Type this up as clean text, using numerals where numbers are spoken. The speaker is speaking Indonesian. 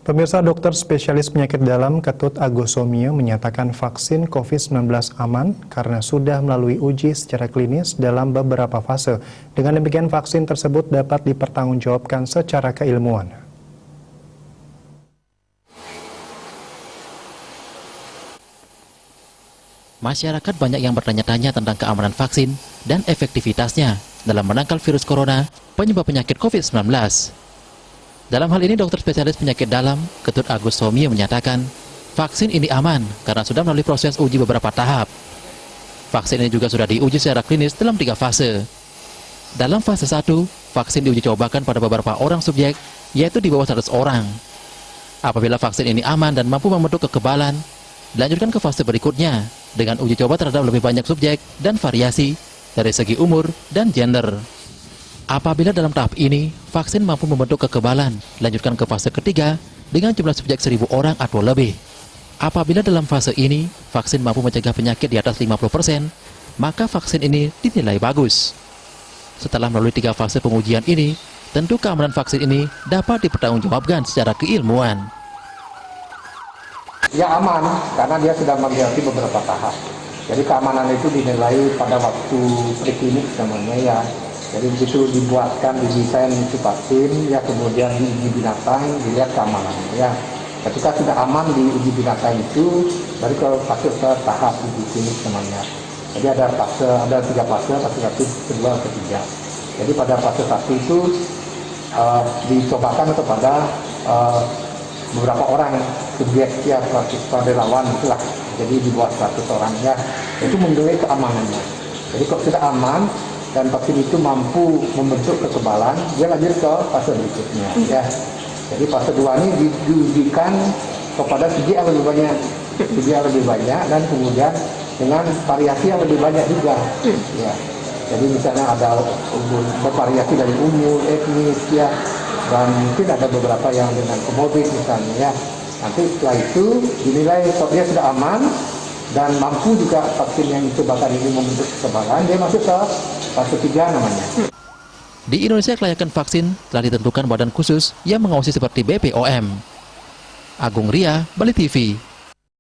Pemirsa, dokter spesialis penyakit dalam Ketut Agus Somio menyatakan vaksin COVID-19 aman karena sudah melalui uji secara klinis dalam beberapa fase. Dengan demikian, vaksin tersebut dapat dipertanggungjawabkan secara keilmuan. Masyarakat banyak yang bertanya-tanya tentang keamanan vaksin dan efektivitasnya dalam menangkal virus corona penyebab penyakit COVID-19. Dalam hal ini, dokter spesialis penyakit dalam Ketut Agus Somio menyatakan vaksin ini aman karena sudah melalui proses uji beberapa tahap. Vaksin ini juga sudah diuji secara klinis dalam 3 fase. Dalam fase 1, vaksin diuji cobakan pada beberapa orang subjek, yaitu di bawah 100 orang. Apabila vaksin ini aman dan mampu membentuk kekebalan, dilanjutkan ke fase berikutnya dengan uji coba terhadap lebih banyak subjek dan variasi dari segi umur dan gender. Apabila dalam tahap ini, vaksin mampu membentuk kekebalan, lanjutkan ke fase ketiga dengan jumlah subjek 1000 orang atau lebih. Apabila dalam fase ini, vaksin mampu mencegah penyakit di atas 50%, maka vaksin ini dinilai bagus. Setelah melalui 3 fase pengujian ini, tentu keamanan vaksin ini dapat dipertanggungjawabkan secara keilmuan. Ya aman, karena dia sudah melewati beberapa tahap. Jadi keamanan itu dinilai pada waktu preklinik namanya ya. Jadi begitu dibuatkan, didesain itu vaksin, ya kemudian di uji binatang, dilihat keamanannya. Ya. Ketika sudah aman di uji binatang itu, baru ke fase tahap uji klinik namanya. Jadi ada 3 fase, fase 1, kedua, ketiga. Jadi pada fase 1 itu dicobakan kepada beberapa orang subjek ya, pada relawan itulah. Jadi dibuat 100 orang ya. Itu menilai keamanannya. Jadi kalau sudah aman dan vaksin itu mampu membentuk kekebalan, dia lanjut ke fase berikutnya. Ya. Jadi fase 2 ini diujikan kepada subjek yang lebih banyak, dan kemudian dengan variasi yang lebih banyak juga. Ya. Jadi misalnya ada bervariasi dari umur, etnis, ya, dan mungkin ada beberapa yang dengan komorbid misalnya. Ya. Nanti setelah itu dinilai kalau dia sudah aman dan mampu juga vaksin yang dicobakan ini membentuk kekebalan, dia masuk ke fase 3 namanya. Di Indonesia, kelayakan vaksin telah ditentukan badan khusus yang mengawasi seperti BPOM. Agung Ria, Bali TV.